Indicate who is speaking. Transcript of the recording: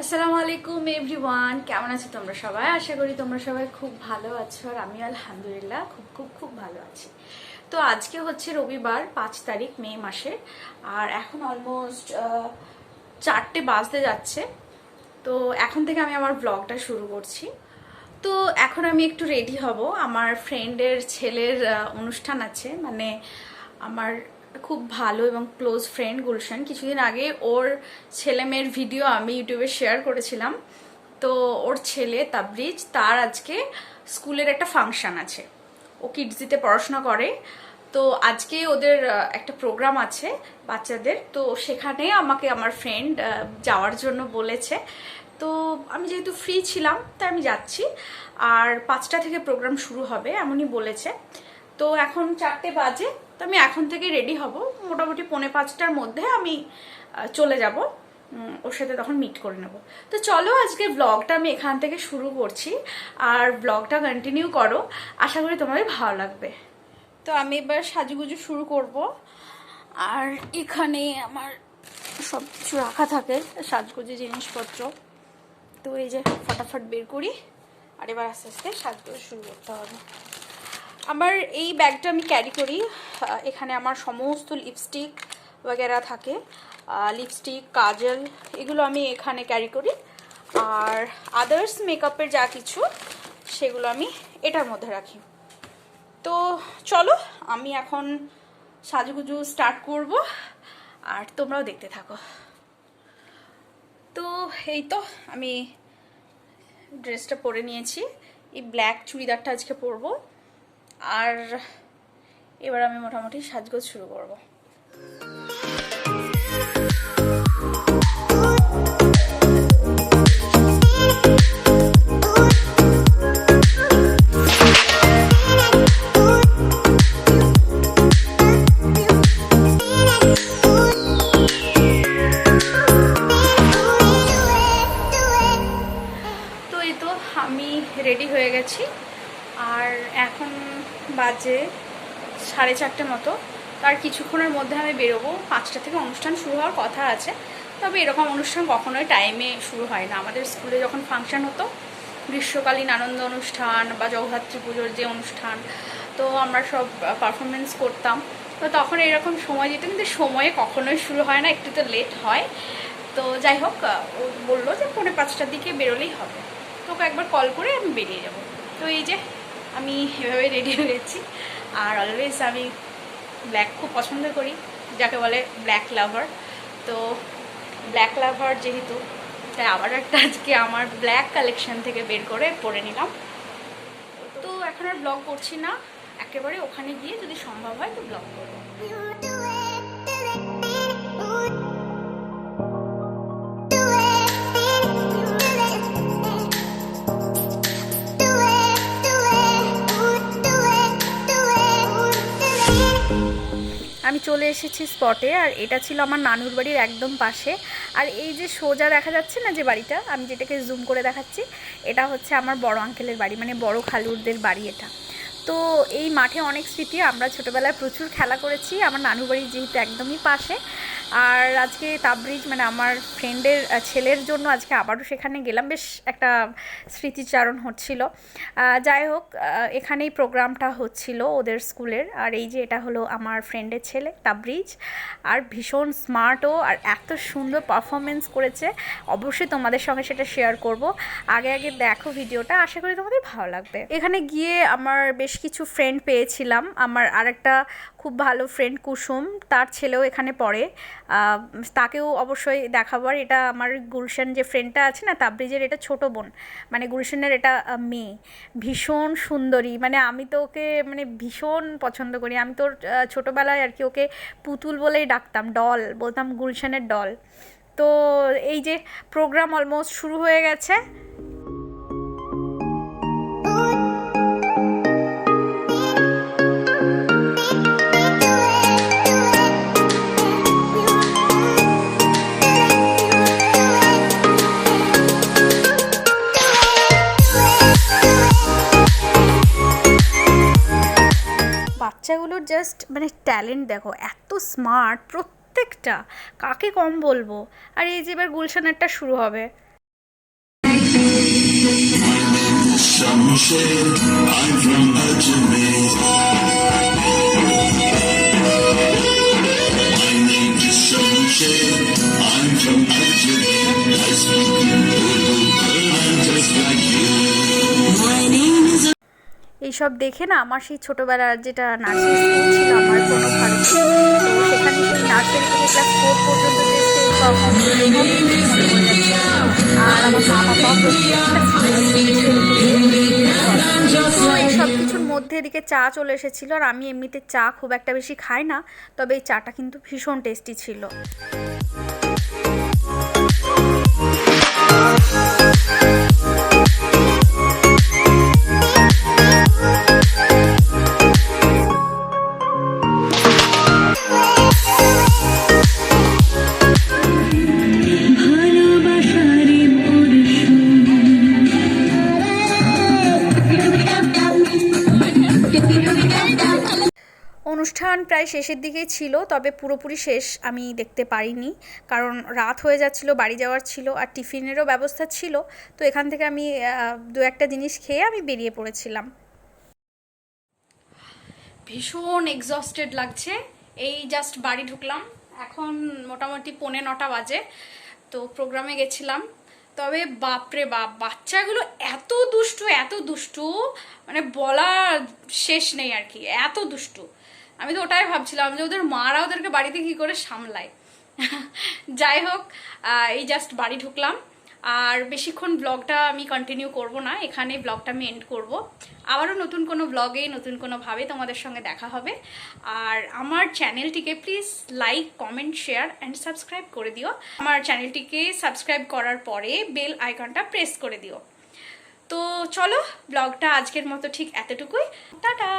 Speaker 1: আসসালামু আলাইকুম এভরিওয়ান, কেমন আছো তোমরা সবাই? আশা করি তোমরা সবাই খুব ভালো আছো আর আমি আলহামদুলিল্লাহ খুব খুব খুব ভালো আছি। তো আজকে হচ্ছে রবিবার 5 তারিখ মে মাসের, আর এখন অলমোস্ট 4টে বাজতে যাচ্ছে। তো এখন থেকে আমি আমার ব্লগটা শুরু করছি। তো এখন আমি একটু রেডি হব, আমার ফ্রেন্ডের ছেলের অনুষ্ঠান আছে, মানে আমার খুব ভালো এবং ক্লোজ ফ্রেন্ড গুলশান। কিছুদিন আগে ওর ছেলে মেয়ের ভিডিও আমি ইউটিউবে শেয়ার করেছিলাম। তো ওর ছেলে তাবরিজ, তার আজকে স্কুলের একটা ফাংশন আছে, ও কিডজিতে পড়াশোনা করে। তো আজকে ওদের একটা প্রোগ্রাম আছে বাচ্চাদের, তো সেখানে আমাকে আমার ফ্রেন্ড যাওয়ার জন্য বলেছে। তো আমি যেহেতু ফ্রি ছিলাম তাই আমি যাচ্ছি। আর 5টা থেকে প্রোগ্রাম শুরু হবে এমনই বলেছে। তো এখন 4টে বাজে, তো আমি এখন থেকে রেডি হব। মোটামুটি 4:45টার মধ্যে আমি চলে যাব, ওর সাথে তখন মিট করে নেব। তো চলো আজকে ব্লগটা আমি এখান থেকে শুরু করছি, আর ব্লগটা কন্টিনিউ করো, আশা করি তোমাদের ভালো লাগবে। তো আমি এবার সাজুগুজু শুরু করব। আর এখানে আমার সব কিছু রাখা থাকে সাজগুজু জিনিসপত্র, তো এই যে ফটাফট বের করি। আর এবার আস্তে আস্তে সাজগুজু শুরু করতে হবে। আমার এই ব্যাগটা আমি ক্যারি করি, এখানে আমার সমস্ত লিপস্টিক वगैरह থাকে, লিপস্টিক কাজল এগুলো আমি এখানে ক্যারি করি। আর আদার্স মেকআপের যা কিছু সেগুলো আমি এটার মধ্যে রাখি। তো চলো আমি এখন সাজুগুজু স্টার্ট করব, আর তোমরাও দেখতে থাকো। তো এই তো আমি ড্রেসটা পরে নিয়েছি, এই ব্ল্যাক চুড়িদারটা আজকে পরবো। আর এবার আমি মোটামুটি সাজগোজ শুরু করব। তো এই তো আমি রেডি হয়ে গেছি, আর এখন বাজে 4:30 মতো। তার কিছুক্ষণের মধ্যে আমি বেরোবো। 5টা থেকে অনুষ্ঠান শুরু হওয়ার কথা আছে, তবে এরকম অনুষ্ঠান কখনোই টাইমে শুরু হয় না। আমাদের স্কুলে যখন ফাংশন হতো, গ্রীষ্মকালীন আনন্দ অনুষ্ঠান বা জগদ্ধাত্রী পুজোর যে অনুষ্ঠান, তো আমরা সব পারফরমেন্স করতাম। তো তখন এরকম সময় যেত, কিন্তু সময়ে কখনোই শুরু হয় না, একটু তো লেট হয়। তো যাই হোক, ও বললো যে 4:45টার দিকে বেরোলেই হবে। তো ওকে একবার কল করে আমি বেরিয়ে যাব। তো এই যে আমি এভাবে রেডি হয়েছি। আর অলওয়েজ আমি ব্ল্যাক খুব পছন্দ করি, যাকে বলে ব্ল্যাক লাভার। তো ব্ল্যাক লাভার যেহেতু, তাই আবার একটা আজকে আমার ব্ল্যাক কালেকশন থেকে বের করে পরে নিলাম। তো এখন আর ব্লগ করছি না, একেবারে ওখানে গিয়ে যদি সম্ভব হয় তো ব্লগ করবো। আমি চলে এসেছি স্পটে, আর এটা ছিল আমার নানুর বাড়ির একদম পাশে। আর এই যে সোজা দেখা যাচ্ছে না যে বাড়িটা, আমি যেটাকে জুম করে দেখাচ্ছি, এটা হচ্ছে আমার বড় আঙ্কেলের বাড়ি, মানে বড় খালুরদের বাড়ি এটা। তো এই মাঠে অনেক স্মৃতি, আমরা ছোটোবেলায় প্রচুর খেলা করেছি, আমার নানুর বাড়ি যেহেতু একদমই পাশে। আর আজকে তাবরিজ মানে আমার ফ্রেন্ডের ছেলের জন্য আজকে আবারও সেখানে গেলাম, বেশ একটা স্মৃতিচারণ হচ্ছিল। যাই হোক, এখানেই প্রোগ্রামটা হচ্ছিল ওদের স্কুলের। আর এই যে এটা হলো আমার ফ্রেন্ডের ছেলে তাবরিজ, আর ভীষণ স্মার্টও, আর এত সুন্দর পারফরমেন্স করেছে। অবশ্যই তোমাদের সঙ্গে সেটা শেয়ার করব। আগে আগে দেখো ভিডিওটা, আশা করি তোমাদের ভালো লাগবে। এখানে গিয়ে আমার বেশ কিছু ফ্রেন্ড পেয়েছিলাম। আমার আরেকটা খুব ভালো ফ্রেন্ড কুসুম, তার ছেলেও এখানে পড়ে, তাকেও অবশ্যই দেখাবার। এটা আমার গুলশান যে ফ্রেন্ডটা আছে না তাবরিজের, এটা ছোটো বোন, মানে গুলশানের এটা মেয়ে, ভীষণ সুন্দরী। মানে আমি তো ওকে মানে ভীষণ পছন্দ করি। আমি তোর ছোটোবেলায় আর কি ওকে পুতুল বলেই ডাকতাম, ডল বলতাম, গুলশানের ডল। তো এই যে প্রোগ্রাম অলমোস্ট শুরু হয়ে গেছে। বাচ্চাগুলোর জাস্ট মানে ট্যালেন্ট দেখো, এত স্মার্ট প্রত্যেকটা, কাকে কম বলবো। আর এই যে এবার গুলশানেরটা শুরু হবে।
Speaker 2: My name is Shamsher, I'm from Ajmer. My name is Shamsher, I'm from Ajmer. I speak Urdu, I'm just like you. My name is
Speaker 1: এইসব দেখে না আমার সেই ছোটোবেলার যেটা নার্সারি স্কুল ছিল আমার কোনো ভারতে, তো সেখানে সেই নার্সারি থেকে ক্লাস 4 পর্যন্ত যে স্টেজ পারফর্মেন্স আর আমার মা বাবা তো এই সব কিছুর মধ্যে এদিকে চা চলে এসেছিলো। আর আমি এমনিতে চা খুব একটা বেশি খাই না, তবে এই চাটা কিন্তু ভীষণ টেস্টি ছিল। অনুষ্ঠান প্রায় শেষের দিকেই ছিল, তবে পুরোপুরি শেষ আমি দেখতে পারিনি, কারণ রাত হয়ে যাচ্ছিল, বাড়ি যাওয়ার ছিল, আর টিফিনেরও ব্যবস্থা ছিল। তো এখান থেকে আমি দু একটা জিনিস খেয়ে আমি বেরিয়ে পড়েছিলাম। ভীষণ এক্সস্টেড লাগছে, এই জাস্ট বাড়ি ঢুকলাম, এখন মোটামুটি 8:45 বাজে। তো প্রোগ্রামে গেছিলাম, তবে বাপরে বাপ, বাচ্চাগুলো এত দুষ্টু মানে বলা শেষ নেই আর কি, এত দুষ্টু। আমি তো ওটাই ভাবছিলাম যে ওদের মারা ওদেরকে বাড়িতে কি করে সামলায়। যাই হোক, এই জাস্ট বাড়ি ঢুকলাম, আর বেশিক্ষণ ব্লগটা আমি কন্টিনিউ করব না, এখানে ব্লগটা আমি এন্ড করব। আবারও নতুন কোনো ব্লগে নতুন কোনোভাবে তোমাদের সঙ্গে দেখা হবে। আর আমার চ্যানেলটিকে please like, comment, share and subscribe করে দিও। আমার চ্যানেলটিকে সাবস্ক্রাইব করার পরে বেল আইকনটা প্রেস করে দিও। তো চলো, ব্লগটা আজকের মতো ঠিক এতটুকুই, টাটা।